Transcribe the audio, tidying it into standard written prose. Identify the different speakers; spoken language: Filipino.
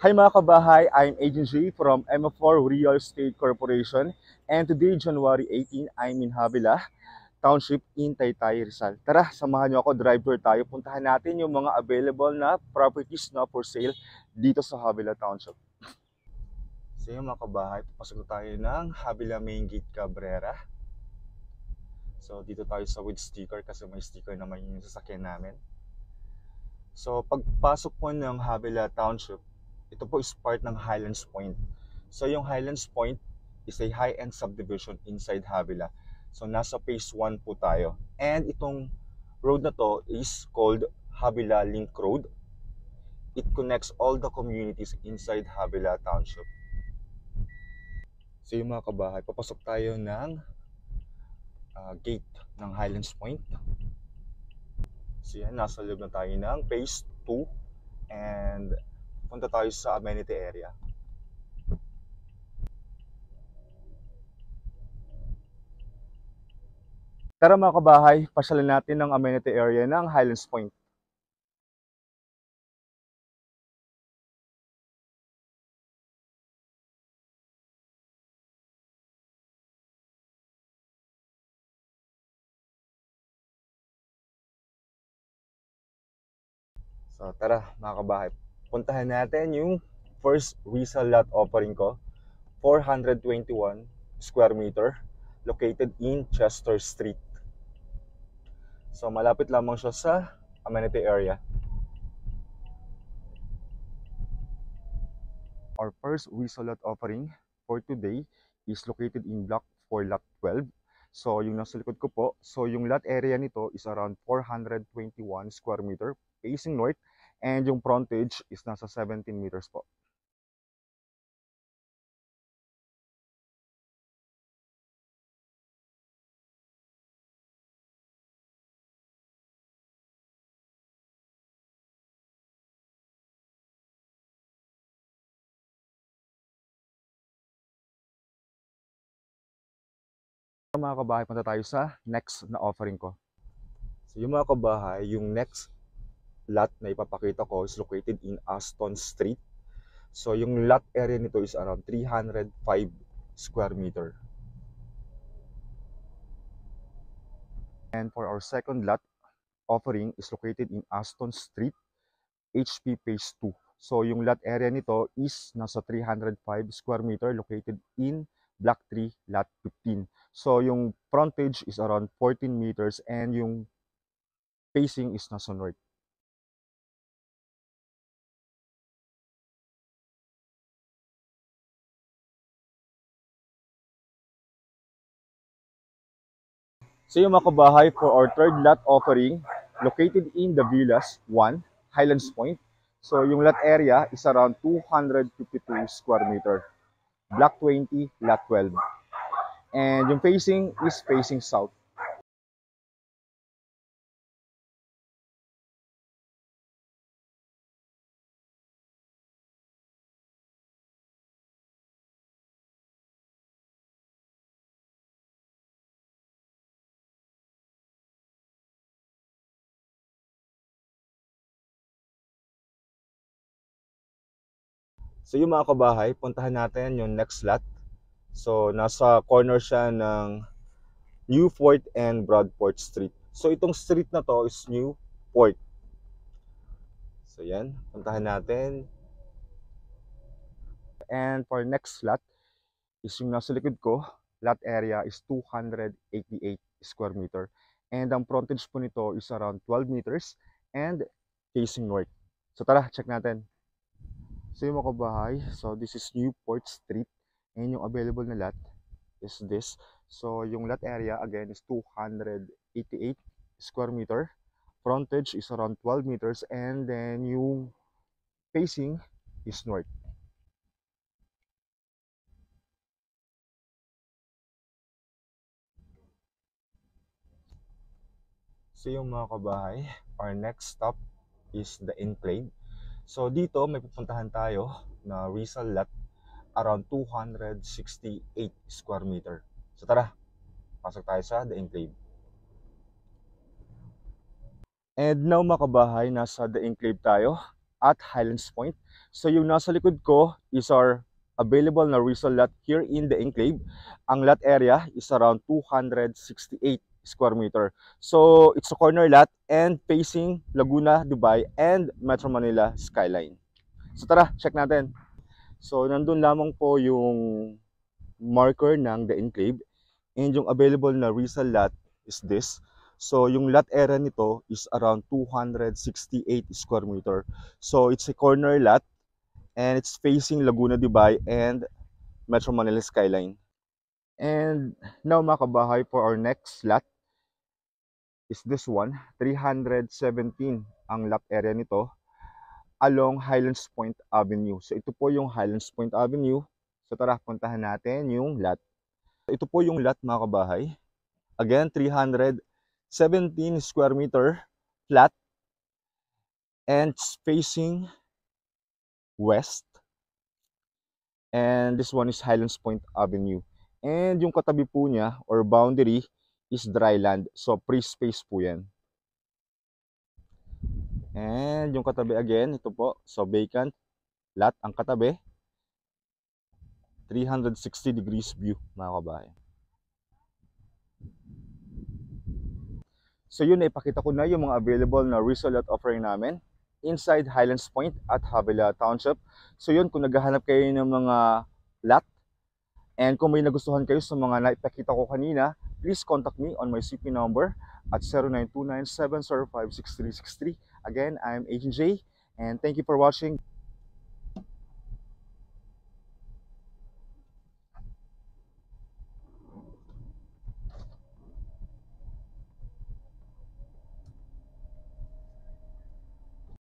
Speaker 1: Hi mga kabahay, I'm Agent G from MF4 Real Estate Corporation, and today, January 18, I'm in Havila Township in Taytay, Rizal. Tara, samahan niyo ako, driver tayo. Puntahan natin yung mga available na properties na for sale dito sa Havila Township. So yung mga kabahay, papasok tayo ng Havila Main Gate Cabrera. So dito tayo sa with sticker kasi may sticker naman yung sasakyan namin. So pagpasok po ng Havila Township, ito po is part ng Highlands Point. So yung Highlands Point is a high-end subdivision inside Havila. So nasa phase 1 po tayo. And itong road na to is called Havila Link Road. It connects all the communities inside Havila Township. So yung mga kabahay, papasok tayo ng gate ng Highlands Point. So yan, nasa loob na tayo ng phase 2 and punta tayo sa amenity area. Tara mga kabahay, pasyalan natin ng amenity area ng Highlands Point. So tara mga kabahay, puntahan natin yung first resale lot offering ko, 421 square meter, located in Chester Street. So malapit lamang siya sa amenity area. Our first resale lot offering for today is located in Block 4 Lot 12. So yung nasa likod ko po, so yung lot area nito is around 421 square meter facing north, and yung frontage is nasa 17 meters po. Mga kabahay, punta tayo sa next na offering ko. So yung mga kabahay, yung next lot na ipapakita ko is located in Aston Street. So yung lot area nito is around 305 square meter. And for our second lot offering is located in Aston Street, HP Phase 2. So yung lot area nito is nasa 305 square meter located in Block 3, Lot 15. So yung frontage is around 14 meters and yung facing is nasa north. So yung mga kabahay, for our third lot offering, located in the Villas 1, Highlands Point. So yung lot area is around 252 square meter. Block 20, Lot 12. And yung facing is facing south. So yung mga kabahay, puntahan natin yung next lot. So nasa corner siya ng Newport and Broadport Street. So itong street na to is Newport. So yan, puntahan natin. And for next lot is yung nasa likod ko, lot area is 288 square meter. And ang frontage po nito is around 12 meters and facing north. So tara, check natin. So yung mga kabahay, so this is Newport Street and yung available na lot is this. So yung lot area again is 288 square meter. Frontage is around 12 meters and then yung facing is north. So yung mga kabahay, our next stop is the Enclave. So dito may pupuntahan tayo na resale lot around 268 square meter. So tara, pasok tayo sa the Enclave. And now mga kabahay, nasa the Enclave tayo. at Highlands Point. So yung nasa likod ko is our available na resale lot here in the enclave. Ang lot area is around 268 square meter. So it's a corner lot and facing Laguna, Dubai and Metro Manila skyline. So tara, check natin. So nandun lamang po yung marker ng the enclave and yung available na resale lot is this. So yung lot area nito is around 268 square meter. So it's a corner lot and it's facing Laguna, Dubai and Metro Manila skyline. And now mga kabahay, for our next lot is this one, 317 ang lot area nito along Highlands Point Avenue. So ito po yung Highlands Point Avenue. So tara, puntahan natin yung lot. Ito po yung lot mga kabahay. Again, 317 square meter flat and it's facing west. And this one is Highlands Point Avenue. And yung katabi po niya or boundary is dry land. So free space po yan. And yung katabi again, ito po. So vacant lot ang katabi. 360 degrees view mga kabayan. So yun, ipakita ko na yung mga available na resale lot offering namin inside Highlands Point at Havilah Township. So yun, kung naghahanap kayo ng mga lot and kung may nagustuhan kayo sa mga naipakita ko kanina, please contact me on my CP number at 0929-705-6363. Again, I'm Agent J and thank you for watching.